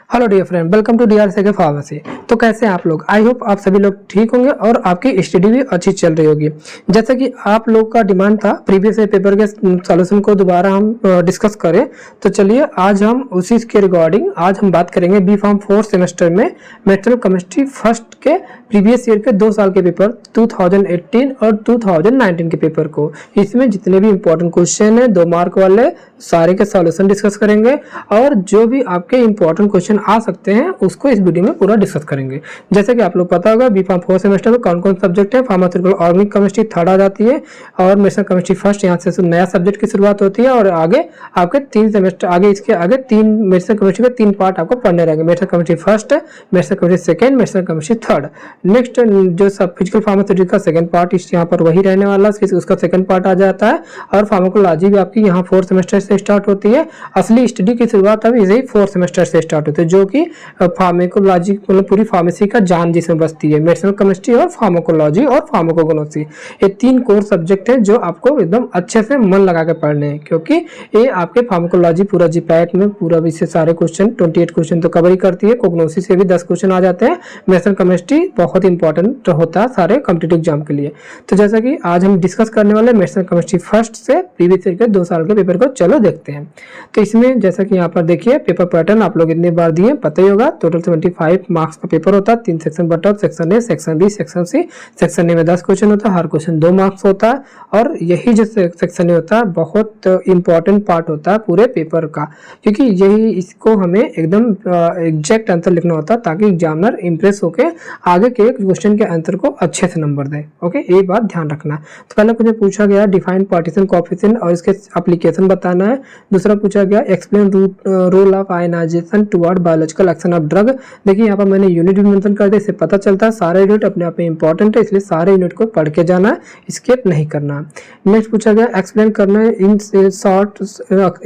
Hello dear friend, welcome to DRSK pharmacy. तो कैसे हैं आप लोग? आई होप आप सभी लोग ठीक होंगे और आपकी स्टडी भी अच्छी चल रही होगी। जैसा कि आप लोग का डिमांड था प्रीवियस पेपर के सॉल्यूशन को दोबारा हम डिस्कस करें, तो चलिए आज हम उसी के रिगार्डिंग आज हम बात करेंगे बी फार्म 4 सेमेस्टर में मेडिकल केमिस्ट्री फर्स्ट के प्रीवियस ईयर के 2 साल के पेपर 2018 और 2019 के पेपर को। इसमें जितने भी इंपॉर्टेंट क्वेश्चन है 2 मार्क वाले सारे के सॉल्यूशन डिस्कस करेंगे और जो भी आपके इंपॉर्टेंट क्वेश्चन आ सकते हैं उसको इस वीडियो में पूरा डिस्कस करेंगे। जैसे कि आप लोग पता होगा बी फार्म 4 सेमेस्टर में कौन कौन सब्जेक्ट है। फार्मास्यूटिकल ऑर्गेनिक केमिस्ट्री थर्ड आ जाती है और मेडिसिनल केमिस्ट्री फर्स्ट, यहाँ से नया सब्जेक्ट की शुरुआत होती है और आगे आपके 3 सेमेस्टर आगे इसके आगे 3 मेडिसिनल केमिस्ट्री के 3 पार्ट आपको पढ़ने रहेंगे। Medicinal chemistry first, medicinal chemistry second, medicinal chemistry third. Next जो सब फिजिकल फार्मास्यूटिकल का सेकंड पार्ट इस यहाँ पर वही रहने वाला है, उसका सेकंड पार्ट आ जाता है। और फार्माकोलॉजी भी आपकी यहाँ 4 सेमेस्टर से स्टार्ट होती है। असली स्टडी की शुरुआत अब इसी 4 सेमेस्टर से स्टार्ट होती है, जो कि फार्माकोलॉजी मतलब पूरी फार्मेसी का जान जिसमें बसती है। मेडिसिनल केमिस्ट्री और फार्माकोलॉजी और फार्माकोगनोसी, ये 3 कोर सब्जेक्ट हैं जो आपको एकदम अच्छे से मन लगा के पढ़ने हैं, क्योंकि ये आपके फार्माकोलॉजी पूरा जीपैट में पूरा इससे सारे क्वेश्चन 28 क्वेश्चन तो कवर ही करती है। कोगनोसी से भी 10 क्वेश्चन आ जाते हैं। मेडिसिनल केमिस्ट्री बहुत इंपॉर्टेंट होता है सारे कॉम्पिटिटिव एग्जाम के लिए। तो जैसा कि आज हम डिस्कस करने वाले मेडिसिनल केमिस्ट्री फर्स्ट से प्रीवियस ईयर के 2 साल के पेपर को चलो देखते हैं। तो इसमें जैसा कि यहाँ पर देखिए पेपर पैटर्न आप लोग इतनी बार दिए पता ही होगा। टोटल 75 मार्क्स का पेपर होता है। 3 सेक्शन बटा, section A, section B, section C. Section A में 10 क्वेश्चन होता है, हर क्वेश्चन 2 मार्क्स होता है। और यही जो सेक्शन ए होता है बहुत इंपॉर्टेंट पार्ट होता है पूरे पेपर का, क्योंकि यही इसको हमें एकदम एग्जैक्ट आंसर लिखना होता है ताकि एग्जामिनर इंप्रेस होके आगे के क्वेश्चन के आंसर को अच्छे से नंबर दे। ओके, ये बात ध्यान रखना। तो पहले मुझे पूछा गया डिफाइन पार्टीशन कोएफिशिएंट और इसके एप्लीकेशन बताना है। दूसरा पूछा गया explain role of ionisation toward biological action of drug. देखिए यहाँ पर मैंने यूनिट भी मेंशन कर दिया, इससे पता चलता है सारे यूनिट अपने आप में इंपॉर्टेंट है, इसलिए सारे यूनिट को पढ़ के जाना है, स्किप नहीं करना। नेक्स्ट पूछा गया एक्सप्लेन करना है इन शॉर्ट,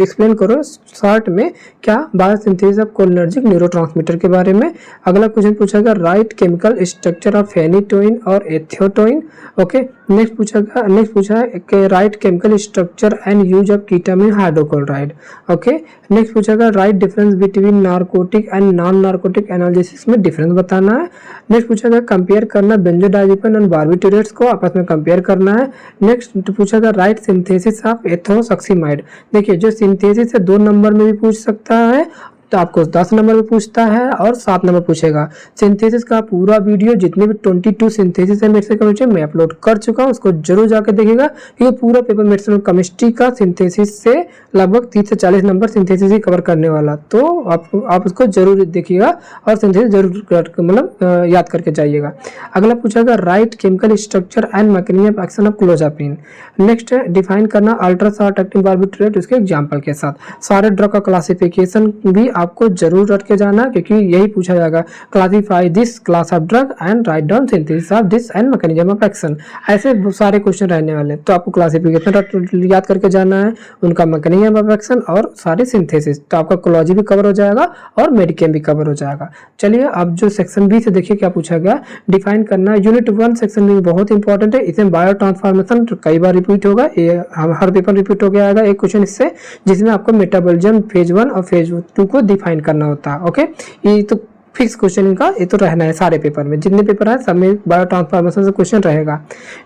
एक्सप्लेन करो शॉर्ट में क्या बायोसिंथेसिस ऑफ कोलिनर्जिक न्यूरोट्रांसमीटर के बारे में। अगला क्वेश्चन पूछा गया write chemical structure of phenytoin और एथियोटोइन। ओके, नेक्स्ट पूछा है कि write chemical structure and use of ketamine hydrochloride. Okay, next पूछा गया write difference between narcotic and non narcotic analysis में डिफरेंस बताना है। नेक्स्ट पूछा गया कंपेयर करना बेंजोडाइजेपिन और बार्बिट्यूरेट्स को आपस में कंपेयर करना है। नेक्स्ट पूछा गया राइट सिंथेसिस ऑफ एथोसक्सीमाइड। देखिए जो सिंथेसिस है 2 नंबर में भी पूछ सकता है, तो आपको 10 नंबर में पूछता है और 7 नंबर पूछेगा। सिंथेसिस का पूरा वीडियो जितने भी 22 सिंथेसिस है मेडिसिनल केमिस्ट्री में अपलोड कर चुका हूँ, उसको जरूर जाकर देखिएगा, क्योंकि पूरा पेपर मेडिसिनल केमिस्ट्री का सिंथेसिस से लगभग 30 से 40 नंबर सिंथेसिस ही कवर करने वाला। तो आप उसको जरूर देखिएगा और सिंथेसिस जरूर मतलब याद करके जाइएगा। अगला पूछेगा write chemical structure and mechanism of action of clozapine. Next है डिफाइन करना अल्ट्रा शॉर्ट एक्टिंग बार्बिट्यूरेट, उसके एग्जाम्पल के साथ। सारे ड्रग का क्लासिफिकेशन भी आपको जरूर रट के जाना, क्योंकि यही पूछा जाएगा classify this class of drug and write down synthesis of this and mechanism of action. ऐसे सारे क्वेश्चन रहने वाले, तो आपको क्लासिफिकेशन याद करके जाना है, उनका मैकेनिज्म ऑफ एक्शन और सारे सिंथेसिस। तो आपका कोलॉजी भी कवर हो जाएगा और मेडिकेम भी कवर हो जाएगा। चलिए अब जो सेक्शन बी से देखिए क्या पूछा गया, डिफाइन करना यूनिट 1 सेक्शन बी बहुत इंपॉर्टेंट है। इसमें बायो ट्रांसफॉर्मेशन कई बार रिपीट होगा, ये हर पेपर रिपीट हो गया आएगा एक क्वेश्चन इससे, जिसमें आपको मेटाबॉलिज्म फेज 1 और फेज 2 को डिफाइन करना होता है। ओके, ये तो फिक्स क्वेश्चन इनका ये तो रहना है सारे पेपर में, जितने पेपर है सब में बायो ट्रांसफॉर्मेशन से क्वेश्चन रहेगा।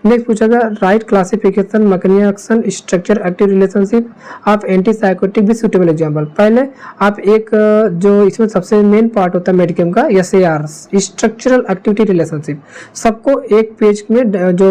नेक्स्ट पूछा गया right classification mechanism action structure active relationship of antipsychotic भी सूटेबल एग्जांपल। पहले आप एक जो इसमें सबसे मेन पार्ट होता है मेडिकेम का SAR स्ट्रक्चरल एक्टिविटी रिलेशनशिप, सबको एक पेज में जो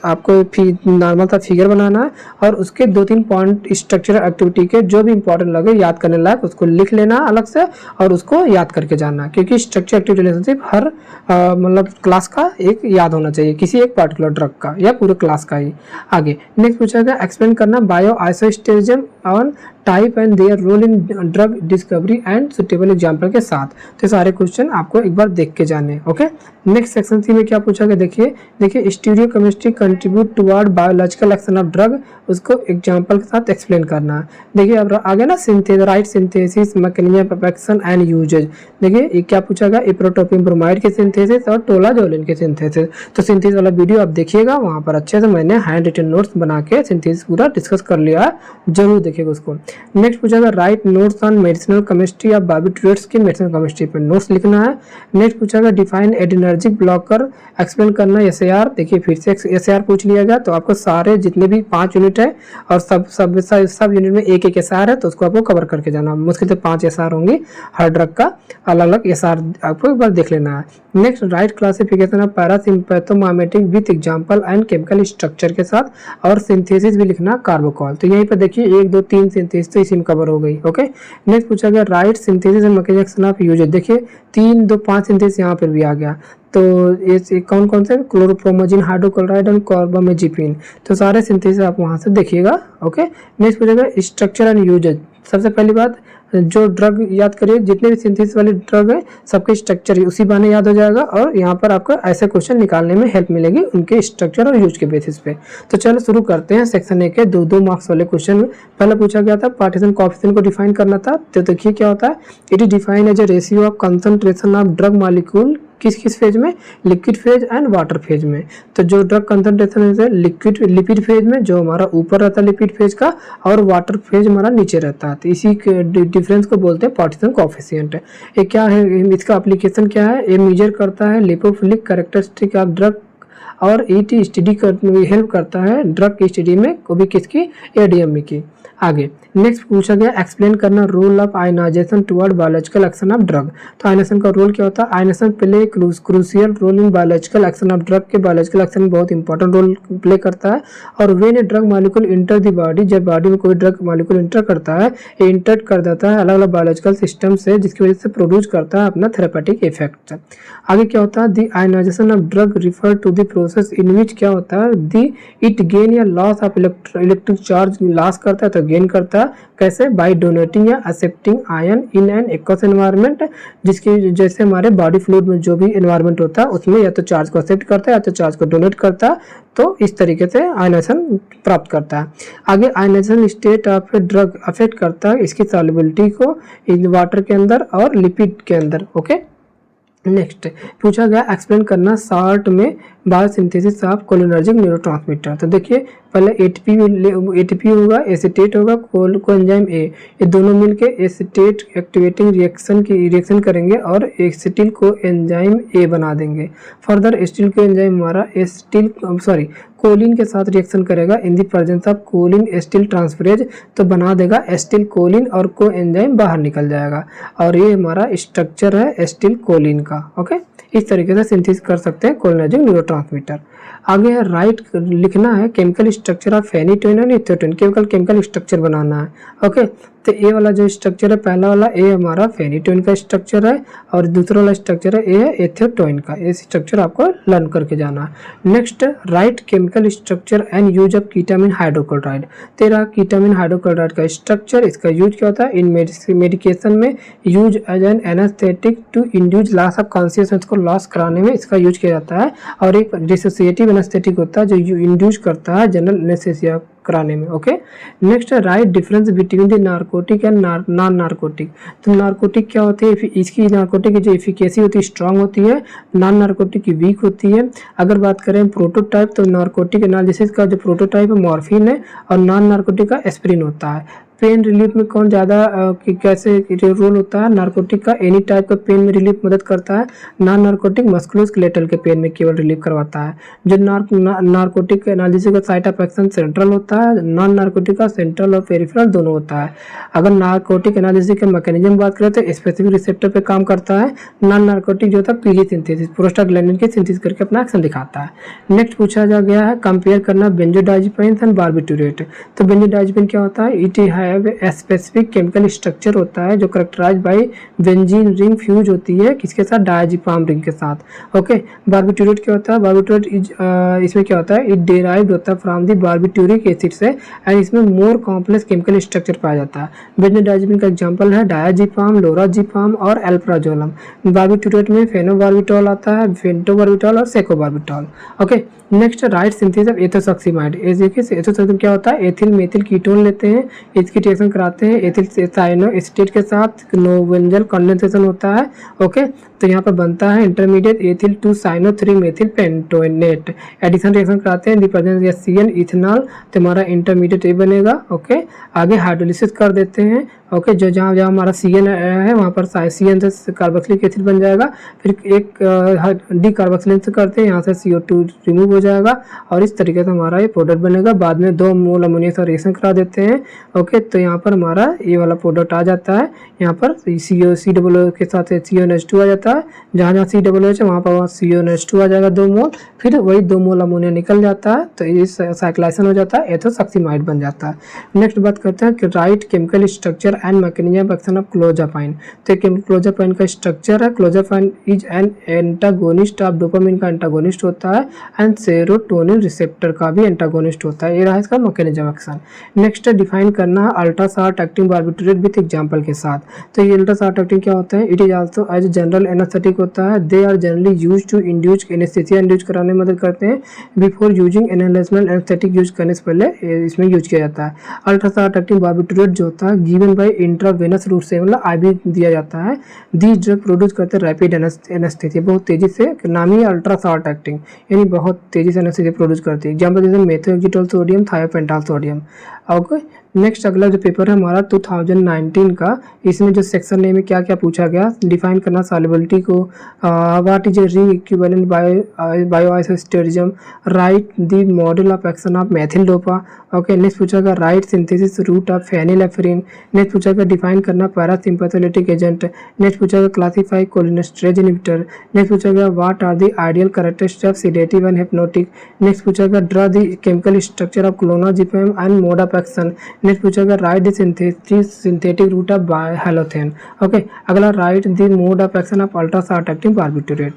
आपको नॉर्मल सा फिगर बनाना है और उसके 2-3 पॉइंट स्ट्रक्चरल एक्टिविटी के जो भी इंपॉर्टेंट लगे याद करने लायक उसको लिख लेना अलग से और उसको याद करके जाना, क्योंकि स्ट्रक्चर एक्टिव रिलेशनशिप हर मतलब क्लास का एक याद होना चाहिए, किसी एक पार्टिकुलर ड्रग का या पूरे क्लास का ही। आगे नेक्स्ट पूछा गया एक्सप्लेन करना bio isosterism on type and their role in drug discovery and suitable example के साथ। तो सारे क्वेश्चन आपको एक बार देख के जाने। ओके, नेक्स्ट सेक्शन सी में क्या पूछा गया, देखिए stereochemistry contribute toward biological action of drug, उसको एग्जाम्पल के साथ एक्सप्लेन करना। देखिए अब आगे ना write synthesis mechanism of action and uses. देखिए ये क्या पूछा गया इप्रोटोपियम ब्रोमाइड के सिंथेसिस और टोलाजोलिन के सिंथेसिस। तो सिंथेसिस वाला वीडियो आप देखिएगा, वहां पर अच्छे से मैंने हैंड रिटन नोट्स बना के सिंथेसिस पूरा डिस्कस कर लिया है, जरूर देखिएगा उसको। नेक्स्ट पूछा गया right notes on medicinal chemistry of barbiturates की मेडिसिनल केमिस्ट्री पे नोट्स लिखना है। नेक्स्ट पूछा गया डिफाइन एडिनर्जिक ब्लॉकर, एक्सप्लेन करना एसएआर। देखिए फिर से एसएआर पूछ लिया गया, तो आपको सारे जितने भी 5 यूनिट है और सब यूनिट में एक एसआर है, तो उसको आपको कवर करके जाना। मुश्किल से 5 एसआर होंगी, हर ड्रग का अलग अलग एसआर आपको एक बार देख लेना है। Next right classification of parasympathomimetic with example and chemical structure के साथ, और सिंथेसिस भी लिखना कार्बोकॉल। तो यहीं पर देखिए 1 2 3 सिंथेसिस तो इसी में कवर हो गई। ओके, नेक्स्ट पूछा गया write synthesis and mechanism of uses. देखिए 3 2 5 सिंथेसिस यहाँ पर भी आ गया। तो ये कौन कौन से, क्लोरोप्रोमोजिन, हाइड्रोक्लोराइड और कार्बामेजिपिन, तो सारे सिंथेसिस आप वहाँ से देखिएगा। ओके, नेक्स्ट पूछेगा स्ट्रक्चर एंड यूजेज। सबसे पहली बात, जो ड्रग याद करिए, जितने भी सिंथेसिस वाले ड्रग है सबके स्ट्रक्चर उसी बहाने याद हो जाएगा, और यहाँ पर आपको ऐसे क्वेश्चन निकालने में हेल्प मिलेगी उनके स्ट्रक्चर और यूज के बेसिस पे। तो चलो शुरू करते हैं सेक्शन ए के 2 मार्क्स वाले क्वेश्चन में। पहले पूछा गया था पार्टीशन कोएफिशिएंट को डिफाइन करना था। तो देखिए क्या होता है, it is define as a ratio of concentration of drug molecule, किस किस फेज में, liquid phase and water phase में। तो जो ड्रग कंसंट्रेशन है लिपिड फेज में, जो हमारा ऊपर रहता है लिपिड फेज का, और वाटर फेज हमारा नीचे रहता है। तो इसी डिफरेंस को बोलते हैं पार्टीशन कोएफिशिएंट। ये क्या है, इसका एप्लीकेशन क्या है, ये मेजर करता है लिपोफिलिक कैरेक्टरिस्टिक ऑफ ड्रग, और इट स्टडी हेल्प करता है ड्रग की स्टडी में, को भी किसकी, एडीएमई की। आगे नेक्स्ट पूछा गया एक्सप्लेन करना role of ionisation toward biological action of drug. तो आयनाइजेशन का रोल क्या होता है, ionisation play crucial role in biological action of drug के बायोलॉजिकल एक्शन में बहुत इंपॉर्टेंट रोल प्ले करता है। और when a drug molecule enter the body, जब बॉडी में कोई ड्रग मॉलिक्यूल इंटर करता है, ये इंटर कर देता है अलग अलग बायोलॉजिकल सिस्टम से, जिसकी वजह से प्रोड्यूस करता है अपना थेरेपेटिक इफेक्ट। आगे क्या होता है, the ionization of drug refer to the process in which क्या होता है, द इट गेन या loss of electric charge, loss करता है तो गेन करता है। कैसे, बाय डोनेटिंग या accepting ion in an aqueous environment, जिसकी जैसे हमारे बॉडी फ्लूइड में जो भी एनवायरनमेंट होता है उसमें या तो चार्ज को एक्सेप्ट करता है या तो चार्ज को डोनेट करता है, तो इस तरीके से आयनाइजेशन प्राप्त करता है। आगे ionisation state of drug affect करता है इसकी सॉल्युबिलिटी को इन वाटर के अंदर और लिपिड के अंदर। ओके, नेक्स्ट पूछा गया एक्सप्लेन करना शॉर्ट में बायोसिंथेसिस ऑफ कोलिनर्जिक न्यूरोट्रांसमीटर। तो देखिए पहले एटीपी होगा, एसीटेट होगा, कोएंजाइम ए, ये दोनों मिलके एसीटेट एक्टिवेटिंग रिएक्शन करेंगे और एसिटिल को एंजाइम ए बना देंगे। फर्दर एसिटिल को एंजाइम हमारा कोलिन के साथ रिएक्शन करेगा in the presence of choline acetyl transferase, तो बना देगा एसिटिल कोलिन और को एंजाइम बाहर निकल जाएगा, और ये हमारा स्ट्रक्चर है एसिटिल कोलिन का। ओके, इस तरीके से सिंथेसिस कर सकते हैं कोलिनर्जिक न्यूरोट्रांसमीटर। आगे है राइट लिखना है chemical structure of phenytoin and ethotoin, chemical structure बनाना है। ओके, तो ए वाला जो स्ट्रक्चर है, पहला वाला ए हमारा फेनिटोइन का स्ट्रक्चर है, और दूसरा वाला स्ट्रक्चर है ए है एथेटोइन का। ये स्ट्रक्चर आपको लर्न करके जाना है। Next write chemical structure and use of ketamine hydrochloride. तेरा कीटामिन हाइड्रोक्लोराइड का स्ट्रक्चर, इसका यूज क्या होता है, इन मेडिकेशन में use as an anesthetic to induce loss of consciousness, को लॉस कराने में इसका यूज किया जाता है, और एक डिसोसिएटिव एनेस्थेटिक होता है जो इंड्यूस करता है जनरल एनेस्थेसिया कराने में। Okay, next right difference between the narcotic and non narcotic. तो नार्कोटिक क्या होती है, इसकी नार्कोटिक की जो एफिकेसी होती है स्ट्रांग होती है, नॉन नार्कोटिक की वीक होती है। अगर बात करें प्रोटोटाइप, तो नार्कोटिक एनालिसिस का जो प्रोटोटाइप है मॉर्फिन है, और नॉन नार्कोटिक का एस्प्रिन होता है। पेन रिलीफ में कौन ज़्यादा कैसे रोल होता है, नार्कोटिक का एनी टाइप का पेन में रिलीफ मदद करता है, नॉन नार्कोटिक मस्कुलोस्केलेटल के पेन में केवल रिलीफ करवाता है। जो नार्कोटिक एनालिसिस का साइट ऑफ एक्शन सेंट्रल होता है, नॉन नार्कोटिक का सेंट्रल और पेरिफेरल दोनों होता है। अगर नार्कोटिक एनालिसिस के मैकेनिज्म बात करें तो स्पेसिफिक रिसेप्टर पे काम करता है, नॉन नार्कोटिक जो होता है पीली सिंथेसिस, प्रोस्टाग्लैंडिन की सिंथेसिस करके अपना एक्शन दिखाता है। नेक्स्ट पूछा जा गया है कंपेयर करना बेंजोडाइजेपिन एंड बार्बिटूरेट। तो बेंजोडाइजेपिन क्या होता है, इट स्पेसिफिक केमिकल स्ट्रक्चर होता है जो characterise by benzene ring fuse होती है किसके साथ, डायज़ेपाम रिंग के साथ। ओके, बार्बिटूरेट क्या होता है, बार्बिटूरेट इसमें क्या होता है, इट डेराइव्ड होता है फ्रॉम द बार्बिट्यूरिक एसिड से, एंड इसमें मोर कॉम्प्लेक्स केमिकल स्ट्रक्चर पाया जाता है। बेंजोडाइजेपिन का एग्जांपल है डायज़ेपाम, लोराज़ेपाम और एल्प्राजोलम। बार्बिटूरेट में फेनोबार्बिटॉल आता है, फेंटोबार्बिटॉल और secobarbital. Okay, next write synthesis of ethosuximide. देखिए एथोसॉक्सीमाइड क्या होता है, एथिल मेथिल कीटोन लेते हैं, इसकी रिएक्शन कराते हैं एथिल साइनो एसीटेट के साथ, नोवेंजल कंडेंसेशन होता है। ओके, तो यहाँ पर बनता है intermediate ethyl 2 cyano 3 methyl pentanoate. Addition reaction कराते हैं, दी प्रेजेंस या CN इथेनॉल, तो हमारा इंटरमीडिएट ये बनेगा। ओके, आगे हाइड्रोलिसिस कर देते हैं। ओके, जो जहाँ जहाँ हमारा CN है वहाँ पर CN से कार्बोक्सिलिक एसिड बन जाएगा, फिर एक डी कार्बोक्सिलेशन करते हैं, यहाँ से CO2 रिमूव हो जाएगा और इस तरीके से हमारा ये प्रोडक्ट बनेगा। बाद में 2 मोल अमोनिया से रिएक्शन करा देते हैं। ओके, तो यहाँ पर हमारा ये वाला प्रोडक्ट आ जाता है। यहाँ पर COCOO के साथ CONH2 आ जाता है, जहाँ जहाँ COOH है वहाँ पर CONH2 आ जाएगा 2 मोल, फिर वही 2 मोल अमोनिया निकल जाता है, तो ये साइक्लाइजेशन हो जाता है, एथोसॉक्सीमाइड बन जाता है। नेक्स्ट बात करते हैं कि write chemical structure and mechanism of action of clozapine. तो क्लोजापाइन का स्ट्रक्चर है, clozapine is an antagonist of dopamine का एंटागोनिस्ट होता है एंड सेरोटोनिन रिसेप्टर का भी एंटागोनिस्ट होता है। ये रहा इसका मैकेनिज्म एक्शन। नेक्स्ट डिफाइन करना है ultra short acting बार्बिट्रेट with example के साथ। तो ये अल्ट्रा शॉर्ट एक्टिंग क्या होता है, it is also as general anaesthetic होता है। They are generally used to induce anaesthesia induce कराने में मदद करते हैं। Before using analysis anaesthetic use करने से पहले इसमें यूज किया जाता है। अल्ट्रा शॉर्ट एक्टिंग बार्बिट्रेट जो होता है गिवन बाय इंट्रावेनस रूट से, मतलब IV दिया जाता है। दी ड्रग प्रोड्यूस करते हैं रैपिड एनेस्थेसिया, बहुत तेजी से, नाम ही अल्ट्रा शॉर्ट एक्टिंग, यानी बहुत तेजी से एनेस्थेसिया प्रोड्यूस करती है। एग्जाम्पल जैसे मेथोएक्जिटोल सोडियम, थायोपेंटाल सोडियम। ओके, नेक्स्ट अगला जो पेपर है हमारा 2019 का, इसमें जो सेक्शन ए में क्या क्या पूछा गया, डिफाइन करना सॉल्युबिलिटी को, what is a ring equivalent bioisosterism, write the model of action of methyl dopa. Okay, next पूछा गया write synthesis route of phenylephrine. Next पूछा गया डिफाइन करना पैरासिम्पैथोलिटिक एजेंट। नेक्स्ट पूछा गया क्लासीफाई कोलिनेस्टरेज इनहिबिटर। नेक्स्ट पूछा गया what are the ideal characteristics of sedative and hypnotic. Next पूछा गया draw the chemical structure of clonazepam and mode of action. Next पूछा गया write the synthetic route of halothane. Okay, अगला write the mode of action of ultra short acting barbiturate.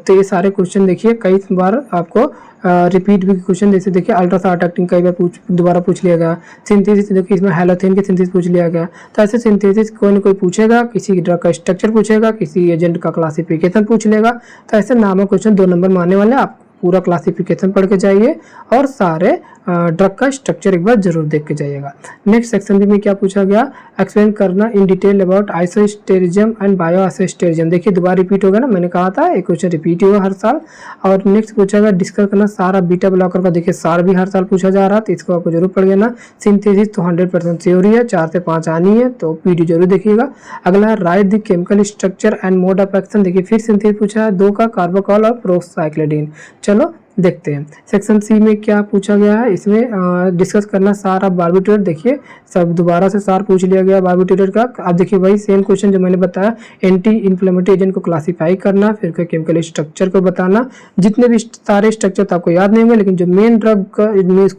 तो ये सारे question देखिए कई बार आपको रिपीट भी क्वेश्चन, जैसे देखिए अल्ट्रा शॉर्ट एक्टिंग कई बार दोबारा पूछ लिया गया। सिंथेसिस देखिए इसमें हैलोथेन की सिंथेसिस पूछ लिया गया। तो ऐसे सिंथेसिस कोई ना कोई पूछेगा, किसी ड्रग का स्ट्रक्चर पूछेगा, किसी एजेंट का क्लासिफिकेशन पूछ लेगा। तो ऐसे नामों क्वेश्चन 2 नंबर मारने वाले, आप पूरा क्लासिफिकेशन पढ़ के जाइए और सारे ड्रग का स्ट्रक्चर एक बार जरूर देख के जाइएगा। नेक्स्ट सेक्शन भी में क्या पूछा गया, एक्सप्लेन करना इन डिटेल अबाउट आइसोस्टेरिज्म एंड बायोआइसोस्टेरिज्म। देखिए दोबारा रिपीट होगा ना, मैंने कहा था एक क्वेश्चन रिपीट होगा हर साल। और नेक्स्ट पूछा गया डिस्कस करना सारा बीटा ब्लॉकर का, देखिए सार भी हर साल पूछा जा रहा, तो इसको आपको जरूर पढ़ लेना। सिंथेसिस तो 100% थ्योरी है, 4 से 5 आनी है, तो पीडी जरूर देखिएगा। अगला write the chemical structure and mode of action. देखिए फिर सिंथेसिस पूछा है 2 का, कार्बोकॉल और प्रोसाइक्लिडीन। चलो देखते हैं सेक्शन सी में क्या पूछा गया है। इसमें डिस्कस करना सार ऑफ बार्बिट्रेट। देखिए सब दोबारा से सार पूछ लिया गया बार्बिट्रेट का। अब देखिए वही सेम क्वेश्चन जो मैंने बताया, एंटी इन्फ्लेमेटरी एजेंट को क्लासिफाई करना, फिर केमिकल स्ट्रक्चर को बताना। जितने भी सारे स्ट्रक्चर तो आपको याद नहीं होंगे, लेकिन जो मेन ड्रग का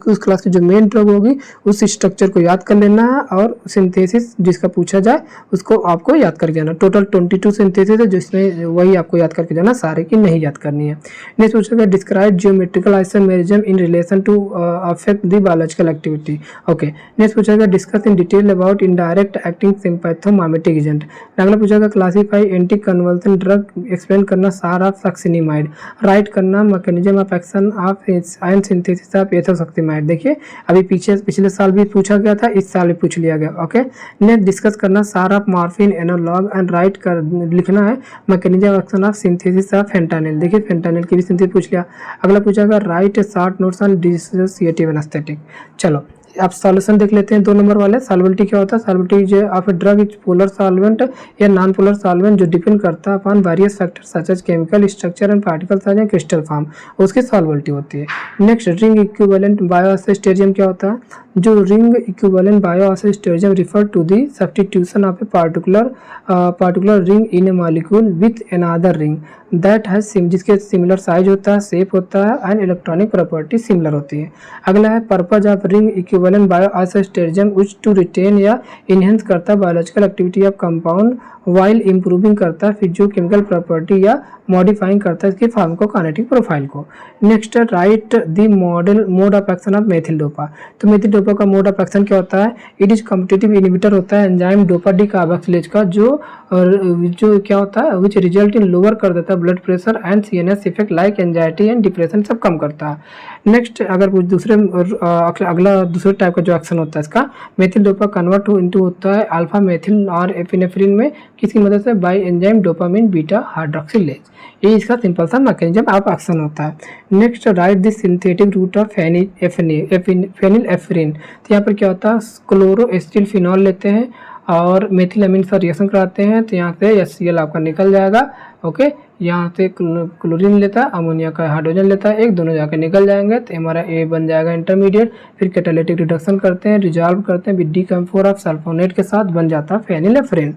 उस क्लास की जो मेन ड्रग होगी उस स्ट्रक्चर को याद कर लेना है, और सिंथेसिस जिसका पूछा जाए उसको आपको याद करके जाना। टोटल 22 सिंथेसिस है, जिसमें वही आपको याद करके जाना, सारे की नहीं याद करनी है। नेक्स्ट पूछा गया describe geometrical isomerism in relation to affect the biological activity. Okay, next पूछा गया discuss in detail about indirect acting sympathomimetic agent. अगला पूछा गया classify anti convulsant drug, explain करना सार ऑफ सक्सिनिमाइड, राइट करना mechanism of action of ion synthesis of ethosuximide. देखिए अभी पिछले साल भी पूछा गया था, इस साल भी पूछ लिया गया। ओके, नेक्स्ट डिस्कस करना SAR of morphine analogue and write कर लिखना है mechanism of action of synthesis of fentanyl. देखिए फेंटानिल की भी सिंथेसिस पूछ लिया। अगला पूछा गया write short notes on dissociative anaesthetic. चलो आप सॉल्यूशन देख लेते हैं 2 नंबर वाले। सॉल्युबिलिटी क्या होता है, सॉल्युबिलिटी जो of drug is polar solvent या नॉन पोलर सॉल्वेंट जो डिपेंड करता है upon various factors such as chemical structure and particle size and crystal form, उसकी सॉल्युबिलिटी होती है। नेक्स्ट रिंग इक्विवेलेंट बायोअसिस्टेरिज्म क्या होता है, जो ring equivalent bioisosterism refer to the substitution of a particular ring in a molecule with another ring that has जिसके similar size होता है, शेप होता है एंड इलेक्ट्रॉनिक प्रॉपर्टी सिमिलर होती है। अगला है purpose of ring equivalent bioisosterism which to retain या इनहेंस करता है biological activity of compound while improving करता है फिजियो केमिकल प्रॉपर्टी या मॉडिफाइंग करता है इसकी फार्माकोकाइनेटिक प्रोफाइल को। Next write the mode of action of methyl dopa. तो मेथिल डोपा डोपा का मोड ऑफ एक्शन क्या होता है? इट इज कॉम्पिटिटिव इनहिबिटर होता है एंजाइम डोपा डी कार्बोक्सिलेज का, जो क्या होता है विच रिजल्ट इन लोअर कर देता है blood pressure and CNS effect like anxiety and depression, सब कम करता है। नेक्स्ट अगर कुछ अगला दूसरे टाइप का जो एक्शन होता है इसका, मेथिल डोपा कन्वर्ट इनटू होता है अल्फा मेथिल और एपिनेफ्रिन में, किसकी मदद से? By enzyme dopamine beta hydroxylase. ये इसका सिंपल सा मैकेनिज्म ऑफ एक्शन होता है। Next write this synthetic route of phenylephrine. तो यहाँ पर क्या होता है, क्लोरोएसिटिल फिनॉल लेते हैं और मेथिलामीन से रिएक्शन कराते हैं, तो यहाँ से HCl आपका निकल जाएगा। ओके, यहाँ से क्लोरीन लेता है, अमोनिया का हाइड्रोजन लेता है, एक दोनों जाकर निकल जाएंगे, तो हमारा A बन जाएगा इंटरमीडिएट। फिर कैटालिटिक रिडक्शन करते हैं, रिजॉल्व करते हैं विद D-COM4 ऑफ सल्फोनेट के साथ, बन जाता है फेनिलेफ्रिन।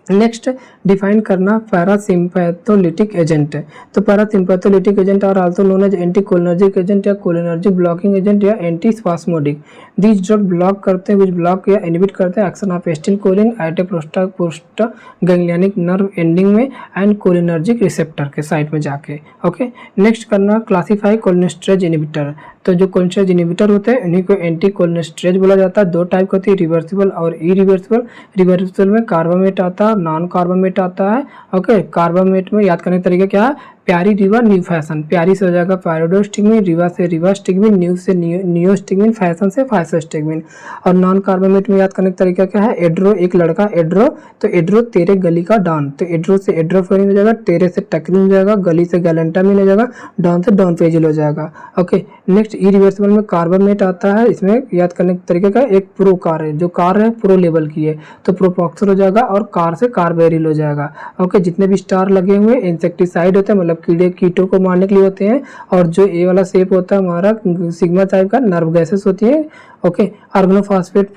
नेक्स्ट डिफाइन करना पैरासिम्पैथोलिटिक एजेंट है। तो parasympatholytic agent are also known as anti cholinergic agent या कोलिनर्जिक ब्लॉकिंग एजेंट या anti spasmodic. These drug block करते हैं, विच ब्लॉक या इनहिबिट करते हैं action of acetylcholine at a post ganglionic nerve ending में एंड कोलिनर्जिक रिसेप्टर के side में जाके। ओके, नेक्स्ट करना क्लासीफाई कोलिनेस्टरेज इनहिबिटर। तो जो कोलिनेस्टरेज इनहिबिटर होते हैं इन्हीं को एंटी कोलिनेस्टरेज बोला जाता है। दो टाइप होती है, रिवर्सिबल और इरिवर्सिबल। रिवर्सिबल में कार्बामेट आता है, नॉन कार्बामेट आता है। ओके, कार्बामेट में याद करने का तरीका क्या है, प्यारी रिवा न्यू फैशन, प्यारी से हो जाएगा पैरोडोस्टिग्मिन, रिवा से रिवास्टिग्मिन, न्यू से नियोस्टिग्मिन, फैशन से फाइसोस्टिग्मिन। और नॉन कार्बामेट में याद करने का तरीका क्या है, एड्रो, एक लड़का एड्रो, तो एड्रो तेरे गली का डॉन, तो एड्रो से एड्रोफोरिन हो जाएगा, तेरे से टक्रिन हो जाएगा, गली से गैलेंटामिन हो जाएगा, डॉन से डॉनपेजिल हो जाएगा। ओके, नेक्स्ट इरिवर्सिबल में कार्बामेट आता है, इसमें याद करने के तरीके का एक प्रो कार है, जो कार है प्रो लेवल की है, तो प्रोपॉक्सर हो जाएगा और कार से कार्बेरिल हो जाएगा। ओके, जितने भी स्टार लगे हुए इंसेक्टिसाइड होते हैं, मतलब कीड़े कीटों को मारने के लिए होते हैं। और जो ए वाला शेप होता है हमारा सिग्मा टाइप का, नर्व गैसेस होती है। ओके, ऑर्गेनोफॉस्फेट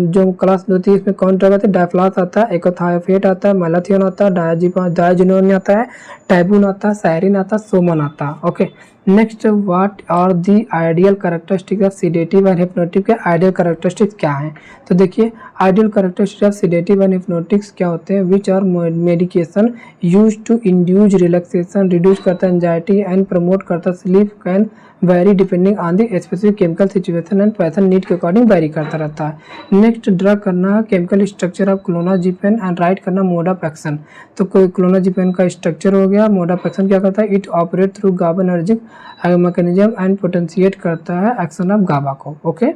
जो क्लास होती है इसमें कौन ड्रग आता है, डायफ्लास आता है, एकोथायोफेट आता है, मैलाथियन आता है, डायजिनोन आता है, टाइबून आता है, सायरिन आता है, सोमन आता है। Okay, next what are the ideal characteristic of sedative and hypnotic के आइडियल कैरेक्टरिस्टिक्स क्या हैं? तो देखिए, ideal characteristic of sedative and hypnotics क्या होते हैं, which are medication use to induce relaxation, reduce करता है एंजाइटी एंड प्रमोट करता sleep, can vary depending on the specific chemical situation and patient need के अकॉर्डिंग वेरी करता रहता है। नेक्स्ट ड्रग करना है chemical structure of क्लोनाजिपेन and right करना मोड ऑफ एक्शन। तो कोई क्लोनाजिपेन का स्ट्रक्चर हो गया, मोड ऑफ एक्शन क्या करता है, it operate through GABAergic mechanism and potentiate करता है एक्शन ऑफ गाबा को। Okay,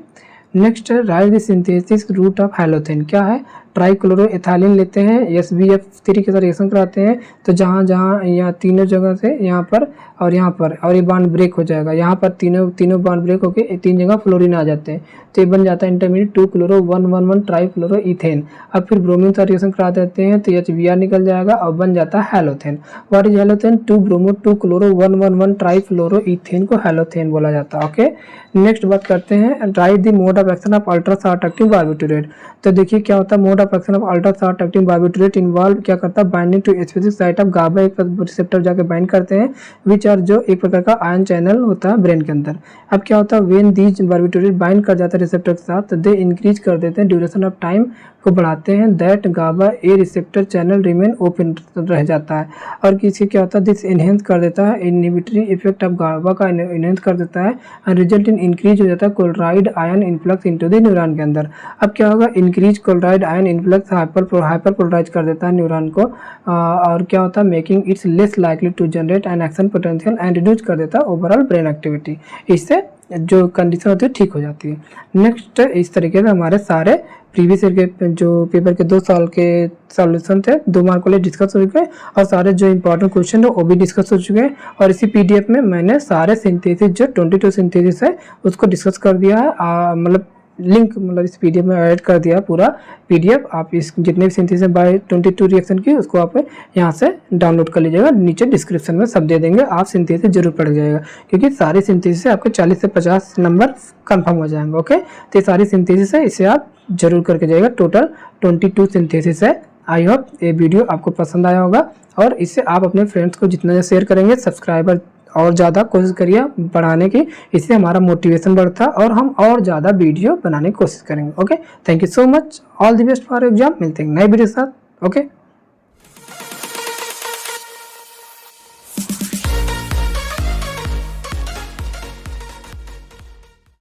next write the synthesis route of halothane क्या है, ट्राइक्लोरोएथिलीन लेते हैं, SBF3 के साथ रिएक्शन कराते हैं, तो जहाँ जहाँ यहाँ तीनों जगह से यहाँ पर और यहाँ पर, और ये बॉन्ड ब्रेक हो जाएगा, यहाँ पर तीनों बॉन्ड ब्रेक होके तीन जगह फ्लोरीन आ जाते हैं, तो ये बन जाता है इंटरमीडिएट 2-chloro-1,1,1 ट्राइफ्लोरोइथेन। अब फिर ब्रोमीन का रिएक्शन करा देते हैं, तो HBr निकल जाएगा और बन जाता है हैलोथेन। व्हाट इज हैलोथेन, 2-bromo-2-chloro-1,1,1 ट्राइफ्लोरोइथेन को हैलोथेन बोला जाता है। ओके, नेक्स्ट बात करते हैं write the mode of action of ultra short acting barbiturate. तो देखिए क्या होता है, mode of action of ultra short acting barbiturate involve क्या करता है, binding to specific site of GABA, एक रिसेप्टर जाके बाइंड करते हैं, विच आर जो एक प्रकार का आयन चैनल होता है ब्रेन के अंदर। अब क्या होता है, व्हेन दीज बार्बिटूरेट बाइंड कर जाता है रिसेप्टर के साथ, दे इंक्रीज कर देते हैं ड्यूरेशन ऑफ टाइम को बढ़ाते हैं, that GABA A receptor channel remain open रह जाता है। और किसी क्या होता है, दिस इनहेंस कर देता है, इनहिबिटरी इफेक्ट ऑफ गाबा का इनहेंस कर देता है एंड रिजल्ट इन इंक्रीज हो जाता है chloride ion influx into the neuron के अंदर। अब क्या होगा, increase chloride ion influx hyperpolarise कर देता है न्यूरॉन को, और क्या होता है, making its less likely to generate an action potential and reduce कर देता है ओवरऑल ब्रेन एक्टिविटी। इससे जो कंडीशन होती है ठीक हो जाती है। नेक्स्ट इस तरीके से हमारे सारे प्रीवियस ईयर के जो पेपर के 2 साल के सॉल्यूशन थे 2 मार्क वाले डिस्कस हो चुके हैं, और सारे जो इंपॉर्टेंट क्वेश्चन है वो भी डिस्कस हो चुके हैं। और इसी PDF में मैंने सारे सिंथेसिस जो 22 सिंथेसिस है उसको डिस्कस कर दिया है, मतलब लिंक मतलब इस PDF में ऐड कर दिया पूरा PDF। आप इस जितने भी सिंथेसिस बाय 22 रिएक्शन की उसको आप यहाँ से डाउनलोड कर लीजिएगा, नीचे डिस्क्रिप्शन में सब दे देंगे, आप सिंथेसिस जरूर पढ़ जाएगा, क्योंकि सारी सिंथेसिस से आपके 40 से 50 नंबर कंफर्म हो जाएंगे। ओके, तो ये सारी सिंथेसिस है, इसे आप जरूर करके जाइएगा। टोटल 22 सिंथेसिस है। आई होप ये वीडियो आपको पसंद आया होगा, और इससे आप अपने फ्रेंड्स को जितना शेयर करेंगे, सब्सक्राइबर और ज़्यादा कोशिश करिए बढ़ाने की, इससे हमारा मोटिवेशन बढ़ता है और हम और ज़्यादा वीडियो बनाने की कोशिश करेंगे। Okay, thank you so much, all the best for exam. मिलते हैं नए वीडियो के साथ। ओके।